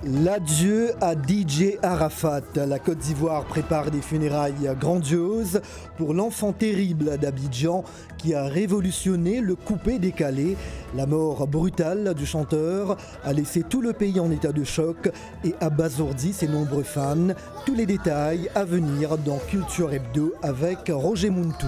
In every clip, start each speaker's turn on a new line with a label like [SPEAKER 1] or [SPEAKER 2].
[SPEAKER 1] L'adieu à DJ Arafat. La Côte d'Ivoire prépare des funérailles grandioses pour l'enfant terrible d'Abidjan qui a révolutionné le coupé-décalé. La mort brutale du chanteur a laissé tout le pays en état de choc et abasourdi ses nombreux fans. Tous les détails à venir dans Culture Hebdo avec Roger Muntou.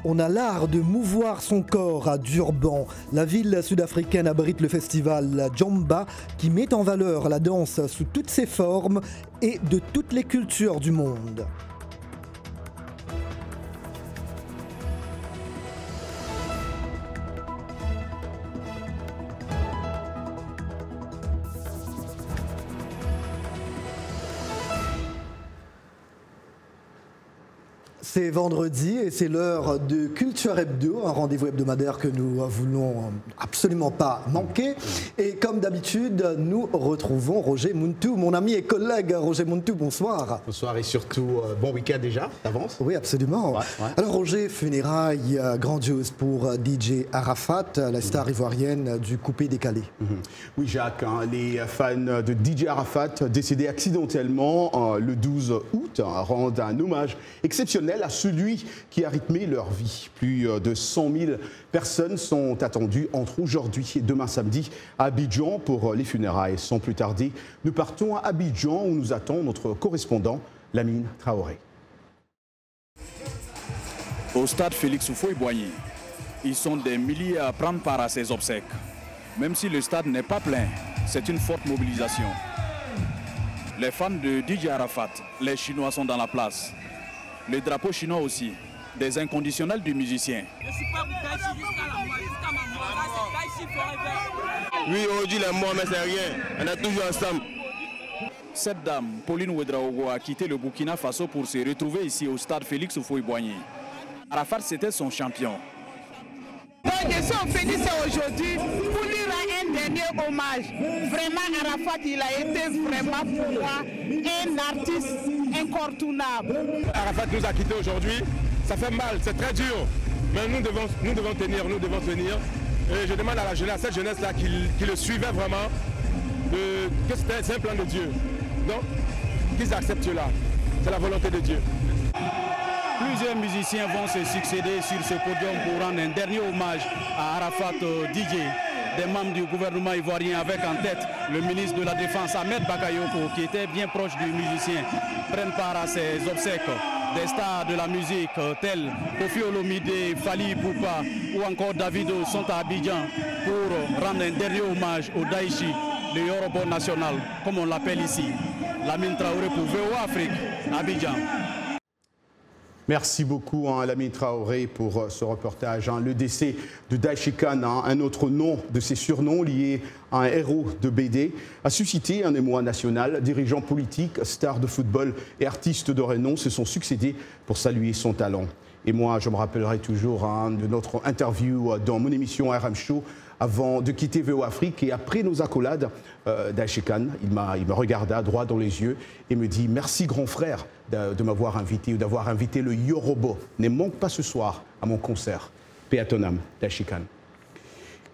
[SPEAKER 1] On a l'art de mouvoir son corps à Durban. La ville sud-africaine abrite le festival Djamba qui met en valeur la danse sous toutes ses formes et de toutes les cultures du monde. C'est vendredi et c'est l'heure de Culture Hebdo, un rendez-vous hebdomadaire que nous voulons absolument pas manquer. Et comme d'habitude, nous retrouvons Roger Muntou, mon ami et collègue. Roger Muntou, bonsoir.
[SPEAKER 2] Bonsoir et surtout bon week-end déjà, d'avance.
[SPEAKER 1] Oui, absolument. Ouais. Alors Roger, funérailles grandiose pour DJ Arafat, la star ivoirienne du coupé-décalé.
[SPEAKER 2] Oui Jacques, les fans de DJ Arafat décédé accidentellement le 12 août rendent un hommage exceptionnel à celui qui a rythmé leur vie. Plus de 100 000 personnes sont attendues entre aujourd'hui et demain samedi à Abidjan pour les funérailles. Sans plus tarder, nous partons à Abidjan où nous attend notre correspondant Lamine Traoré.
[SPEAKER 3] Au stade Félix Houphouët-Boigny, ils sont des milliers à prendre part à ces obsèques. Même si le stade n'est pas plein, c'est une forte mobilisation. Les fans de DJ Arafat, les Chinois sont dans la place. Le drapeau chinois aussi, des inconditionnels du musicien.
[SPEAKER 4] Oui, aujourd'hui, les morts, mais c'est rien. On est toujours ensemble.
[SPEAKER 3] Cette dame, Pauline Ouedraogo, a quitté le Burkina Faso pour se retrouver ici au stade Félix Houphouët-Boigny. Arafat, c'était son champion.
[SPEAKER 5] Donc, je suis venu aujourd'hui pour lui rendre un dernier hommage. Vraiment, Arafat, il a été vraiment pour moi un artiste incontournable.
[SPEAKER 4] Arafat nous a quittés aujourd'hui. Ça fait mal, c'est très dur. Mais nous devons tenir. Et je demande à la jeunesse, à cette jeunesse-là qui le suivait vraiment, que c'est un plan de Dieu. Donc, qu'ils acceptent cela. C'est la volonté de Dieu.
[SPEAKER 3] Plusieurs musiciens vont se succéder sur ce podium pour rendre un dernier hommage à Arafat DJ. Des membres du gouvernement ivoirien avec en tête le ministre de la Défense Ahmed Bakayoko qui était bien proche du musicien prennent part à ces obsèques. Des stars de la musique tels Kofi Olomide, Fally Ipupa ou encore Davido sont à Abidjan pour rendre un dernier hommage au Daichi, le Yoruba national comme on l'appelle ici. Lamine Traoré pour VOA Afrique, Abidjan.
[SPEAKER 2] Merci beaucoup Lamine Traoré pour ce reportage. Le décès de Daichi Khan, un autre nom de ses surnoms lié à un héros de BD, a suscité un émoi national. Dirigeants politiques, stars de football et artistes de renom se sont succédés pour saluer son talent. Et moi, je me rappellerai toujours de notre interview dans mon émission RM Show avant de quitter VO Afrique. Et après nos accolades, Daichi Khan, il me regarda droit dans les yeux et me dit « Merci grand frère de m'avoir invité ou d'avoir invité le Yoruba. Ne manque pas ce soir à mon concert. Paix à ton âme, Daichi Khan. »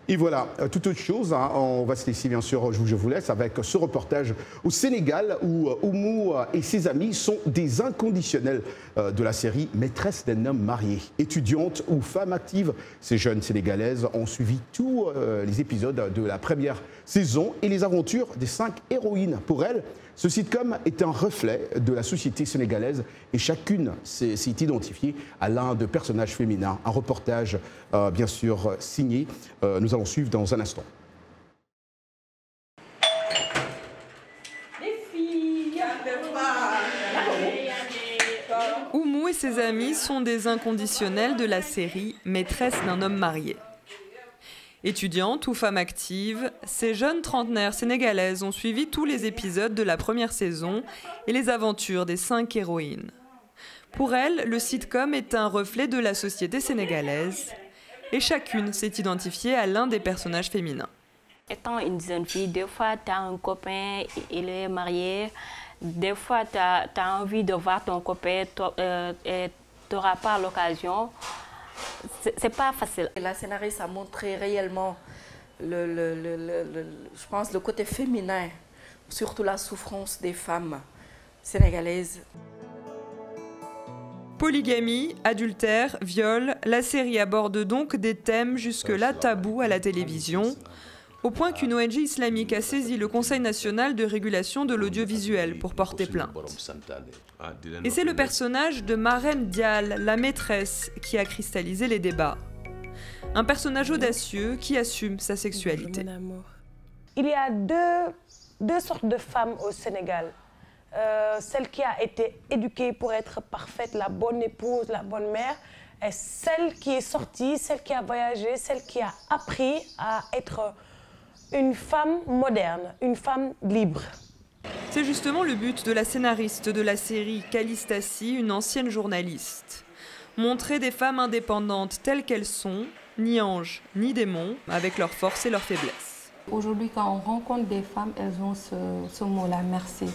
[SPEAKER 2] Et voilà, toute autre chose, on va se laisser bien sûr, je vous laisse avec ce reportage au Sénégal où Oumou et ses amis sont des inconditionnels de la série Maîtresse d'un homme marié. Étudiantes ou femmes actives, ces jeunes Sénégalaises ont suivi tous les épisodes de la première saison et les aventures des 5 héroïnes. Pour elles, ce sitcom est un reflet de la société sénégalaise et chacune s'est identifiée à l'un de personnages féminins. Un reportage bien sûr signé, nous allons suivre dans un instant.
[SPEAKER 6] Oumou et ses amis sont des inconditionnels de la série Maîtresse d'un homme marié. Étudiantes ou femmes actives, ces jeunes trentenaires sénégalaises ont suivi tous les épisodes de la première saison et les aventures des 5 héroïnes. Pour elles, le sitcom est un reflet de la société sénégalaise et chacune s'est identifiée à l'un des personnages féminins.
[SPEAKER 7] Étant une jeune fille, des fois tu as un copain, il est marié, des fois tu as envie de voir ton copain et tu n'auras pas l'occasion. c'est pas facile.
[SPEAKER 8] La scénariste a montré réellement, je pense, le côté féminin, surtout la souffrance des femmes sénégalaises.
[SPEAKER 6] Polygamie, adultère, viol, la série aborde donc des thèmes jusque-là tabous à la télévision, au point qu'une ONG islamique a saisi le Conseil national de régulation de l'audiovisuel pour porter plainte. Et c'est le personnage de Marème Dial, la maîtresse, qui a cristallisé les débats. Un personnage audacieux qui assume sa sexualité.
[SPEAKER 9] Il y a deux sortes de femmes au Sénégal. Celle qui a été éduquée pour être parfaite, la bonne épouse, la bonne mère, et celle qui est sortie, celle qui a voyagé, celle qui a appris à être une femme moderne, une femme libre.
[SPEAKER 6] C'est justement le but de la scénariste de la série Calistassi, une ancienne journaliste. Montrer des femmes indépendantes telles qu'elles sont, ni anges ni démons, avec leurs forces et leurs faiblesses.
[SPEAKER 10] Aujourd'hui, quand on rencontre des femmes, elles ont ce mot-là, merci.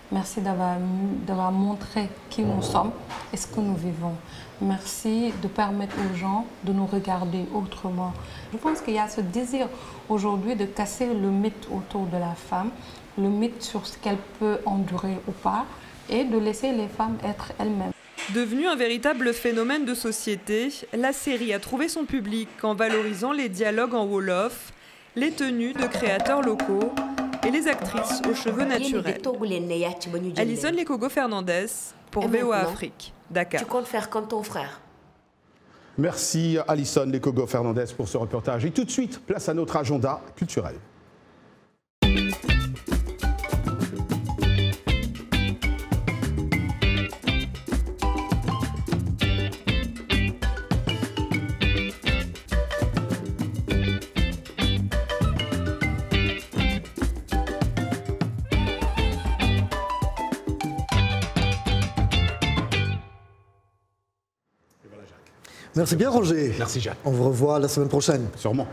[SPEAKER 10] Merci d'avoir montré qui nous sommes et ce que nous vivons. Merci de permettre aux gens de nous regarder autrement. Je pense qu'il y a ce désir aujourd'hui de casser le mythe autour de la femme, le mythe sur ce qu'elle peut endurer ou pas, et de laisser les femmes être elles-mêmes.
[SPEAKER 6] Devenue un véritable phénomène de société, la série a trouvé son public en valorisant les dialogues en Wolof, les tenues de créateurs locaux et les actrices aux cheveux naturels. Alison Lekogo Fernandez pour VOA Afrique, Dakar.
[SPEAKER 11] Tu comptes faire comme ton frère?
[SPEAKER 2] Merci Alison Lekogo Fernandez pour ce reportage. Et tout de suite, place à notre agenda culturel.
[SPEAKER 1] Merci bien Roger.
[SPEAKER 2] Merci Jacques.
[SPEAKER 1] On vous revoit la semaine prochaine.
[SPEAKER 2] Sûrement.